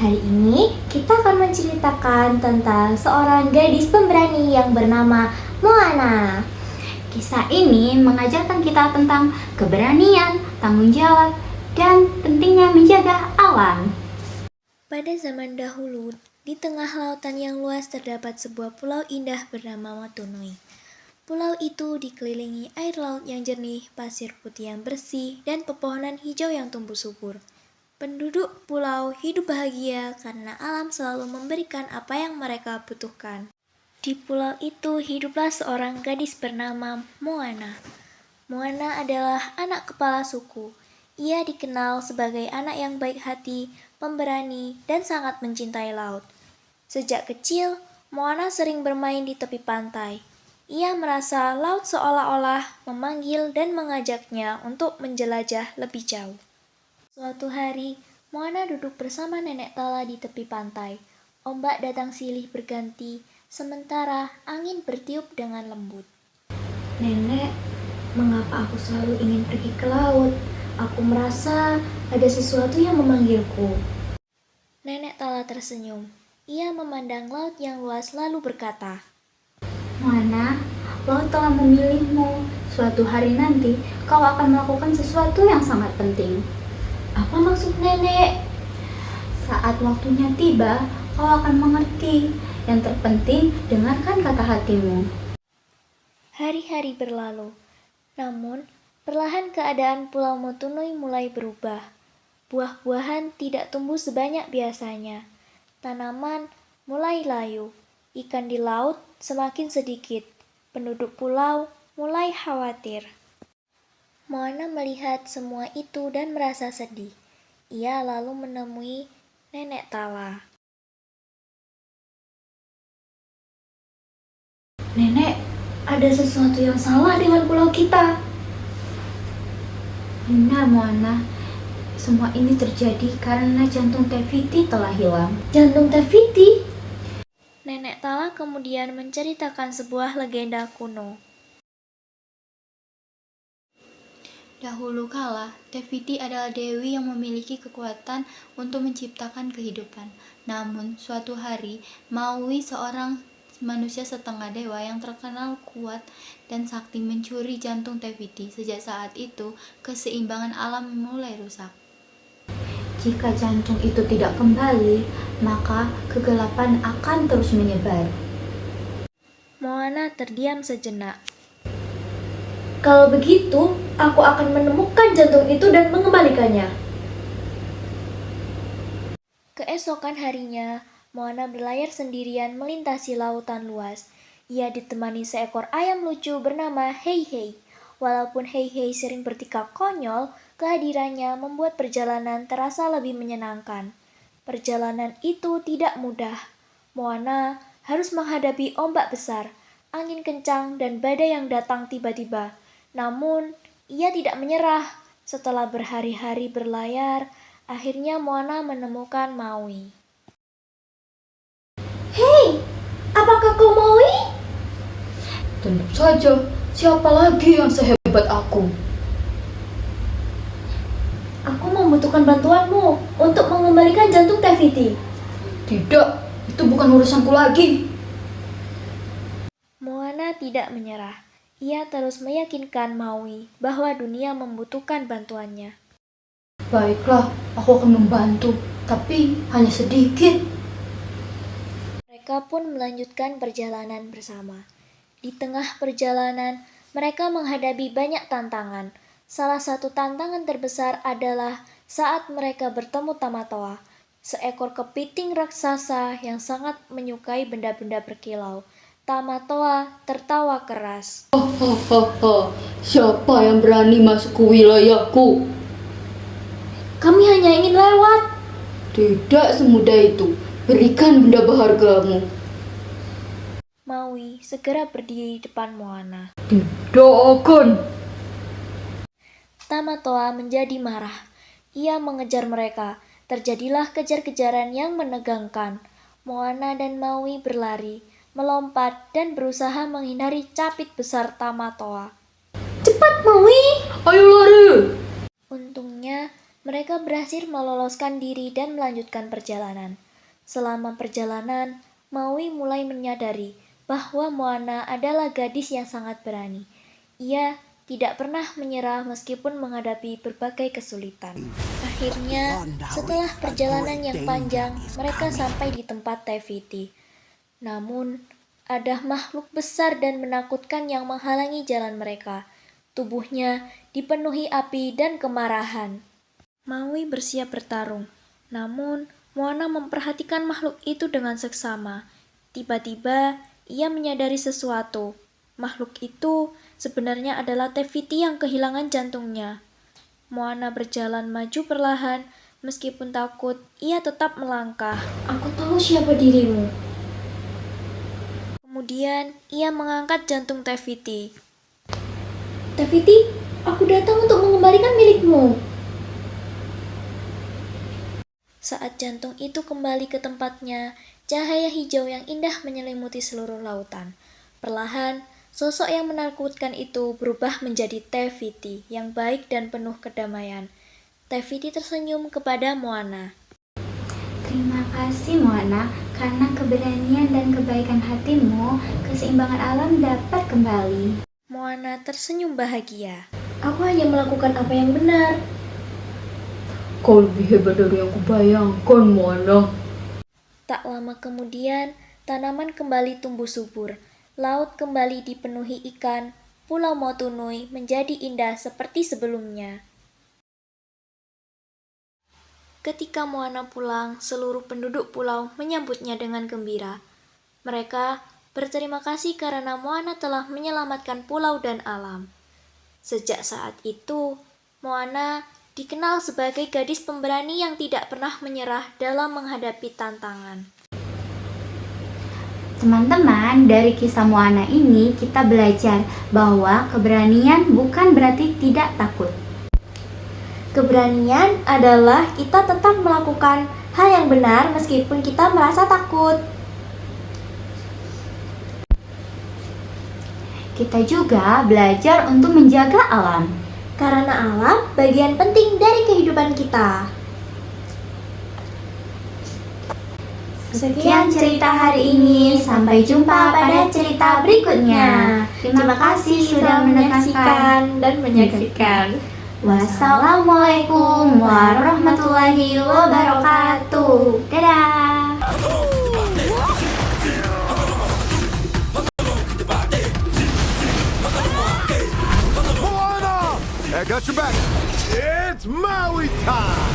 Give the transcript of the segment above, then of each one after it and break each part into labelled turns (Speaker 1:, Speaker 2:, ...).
Speaker 1: Hari ini kita akan menceritakan tentang seorang gadis pemberani yang bernama Moana.
Speaker 2: Kisah ini mengajarkan kita tentang keberanian, tanggung jawab, dan pentingnya menjaga alam.
Speaker 1: Pada zaman dahulu, di tengah lautan yang luas terdapat sebuah pulau indah bernama Motunui. Pulau itu dikelilingi air laut yang jernih, pasir putih yang bersih, dan pepohonan hijau yang tumbuh subur. Penduduk pulau hidup bahagia karena alam selalu memberikan apa yang mereka butuhkan. Di pulau itu hiduplah seorang gadis bernama Moana. Moana adalah anak kepala suku. Ia dikenal sebagai anak yang baik hati, pemberani, dan sangat mencintai laut. Sejak kecil, Moana sering bermain di tepi pantai. Ia merasa laut seolah-olah memanggil dan mengajaknya untuk menjelajah lebih jauh. Suatu hari, Moana duduk bersama Nenek Tala di tepi pantai. Ombak datang silih berganti, sementara angin bertiup dengan lembut.
Speaker 3: Nenek, mengapa aku selalu ingin pergi ke laut? Aku merasa ada sesuatu yang memanggilku.
Speaker 1: Nenek Tala tersenyum. Ia memandang laut yang luas lalu berkata,
Speaker 2: Moana, laut telah memilihmu. Suatu hari nanti, kau akan melakukan sesuatu yang sangat penting.
Speaker 3: Apa maksud nenek?
Speaker 2: Saat waktunya tiba, kau akan mengerti. Yang terpenting, dengarkan kata hatimu.
Speaker 1: hari-hari berlalu. Namun, perlahan keadaan Pulau Motunui mulai berubah. Buah-buahan tidak tumbuh sebanyak biasanya. Tanaman mulai layu. Ikan di laut semakin sedikit. Penduduk pulau mulai khawatir. Moana melihat semua itu dan merasa sedih. Ia lalu menemui Nenek Tala.
Speaker 3: Nenek, ada sesuatu yang salah dengan pulau kita.
Speaker 2: Benar, Moana. Semua ini terjadi karena jantung Tefiti telah hilang.
Speaker 3: Jantung Tefiti?
Speaker 1: Nenek Tala kemudian menceritakan sebuah legenda kuno.
Speaker 2: Dahulu kala, Tefiti adalah dewi yang memiliki kekuatan untuk menciptakan kehidupan. Namun, suatu hari, Maui, seorang manusia setengah dewa yang terkenal kuat dan sakti, mencuri jantung Tefiti. Sejak saat itu, keseimbangan alam mulai rusak. Jika jantung itu tidak kembali, maka kegelapan akan terus menyebar.
Speaker 1: Moana terdiam sejenak.
Speaker 3: Kalau begitu, aku akan menemukan jantung itu dan mengembalikannya.
Speaker 1: Keesokan harinya, Moana berlayar sendirian melintasi lautan luas. Ia ditemani seekor ayam lucu bernama Hei Hei. Walaupun Hei Hei sering bertikap konyol, kehadirannya membuat perjalanan terasa lebih menyenangkan. Perjalanan itu tidak mudah. Moana harus menghadapi ombak besar, angin kencang, dan badai yang datang tiba-tiba. Namun, ia tidak menyerah. Setelah berhari-hari berlayar, akhirnya Moana menemukan Maui.
Speaker 3: Hei, apakah kau Maui?
Speaker 2: Tentu saja, siapa lagi yang sehebat aku?
Speaker 3: Aku membutuhkan bantuanmu untuk mengembalikan jantung Tefiti.
Speaker 2: Tidak, itu bukan urusanku lagi.
Speaker 1: Moana tidak menyerah. Ia terus meyakinkan Maui bahwa dunia membutuhkan bantuannya.
Speaker 2: Baiklah, aku akan membantu, tapi hanya sedikit.
Speaker 1: Mereka pun melanjutkan perjalanan bersama. Di tengah perjalanan, mereka menghadapi banyak tantangan. Salah satu tantangan terbesar adalah saat mereka bertemu Tamatoa, seekor kepiting raksasa yang sangat menyukai benda-benda berkilau. Tamatoa tertawa keras.
Speaker 4: Hahaha, siapa yang berani masuk ke wilayahku?
Speaker 3: Kami hanya ingin lewat.
Speaker 4: Tidak semudah itu. Berikan benda berhargamu.
Speaker 1: Maui segera berdiri di depan Moana.
Speaker 4: Tidak akan.
Speaker 1: Tamatoa menjadi marah. Ia mengejar mereka. Terjadilah kejar-kejaran yang menegangkan. Moana dan Maui berlari, melompat, dan berusaha menghindari capit besar Tamatoa.
Speaker 3: Cepat Maui!
Speaker 4: Ayo lari.
Speaker 1: Untungnya, Mereka berhasil meloloskan diri dan melanjutkan perjalanan. Selama perjalanan, Maui mulai menyadari bahwa Moana adalah gadis yang sangat berani. Ia tidak pernah menyerah meskipun menghadapi berbagai kesulitan. Akhirnya, setelah perjalanan yang panjang, mereka sampai di tempat Te-Fiti. Namun, ada makhluk besar dan menakutkan yang menghalangi jalan mereka. Tubuhnya dipenuhi api dan kemarahan. Maui bersiap bertarung, namun Moana memperhatikan makhluk itu dengan seksama. Tiba-tiba, ia menyadari sesuatu. Makhluk itu sebenarnya adalah Te-Fiti yang kehilangan jantungnya. Moana berjalan maju perlahan, meskipun takut, ia tetap melangkah.
Speaker 3: Aku tahu siapa dirimu.
Speaker 1: Kemudian, ia mengangkat jantung Te-Fiti.
Speaker 3: Te-Fiti, aku datang untuk mengembalikan milikmu.
Speaker 1: Saat jantung itu kembali ke tempatnya, cahaya hijau yang indah menyelimuti seluruh lautan. Perlahan, sosok yang menakutkan itu berubah menjadi Te-Fiti yang baik dan penuh kedamaian. Te-Fiti tersenyum kepada Moana.
Speaker 2: Terima kasih Moana, karena keberanian dan kebaikan hatimu, keseimbangan alam dapat kembali.
Speaker 1: Moana tersenyum bahagia.
Speaker 3: Aku hanya melakukan apa yang benar.
Speaker 4: Kau lebih hebat dari yang kubayangkan, Moana.
Speaker 1: Tak lama kemudian, tanaman kembali tumbuh subur. Laut kembali dipenuhi ikan. Pulau Motunui menjadi indah seperti sebelumnya. Ketika Moana pulang, seluruh penduduk pulau menyambutnya dengan gembira. Mereka berterima kasih karena Moana telah menyelamatkan pulau dan alam. Sejak saat itu, Moana dikenal sebagai gadis pemberani yang tidak pernah menyerah dalam menghadapi tantangan.
Speaker 2: Teman-teman, dari kisah Moana ini kita belajar bahwa keberanian bukan berarti tidak takut.
Speaker 1: Keberanian adalah kita tetap melakukan hal yang benar meskipun kita merasa takut.
Speaker 2: Kita juga belajar untuk menjaga alam.
Speaker 1: Karena alam bagian penting dari kehidupan kita.
Speaker 2: Sekian cerita hari ini, sampai jumpa pada cerita berikutnya. Terima kasih sudah mendengarkan
Speaker 1: dan menyaksikan.
Speaker 2: Wassalamualaikum warahmatullahi wabarakatuh. Dadah.
Speaker 5: Moana! I got your back. It's Maui time!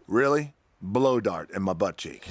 Speaker 5: Really? Blow dart in my butt cheek.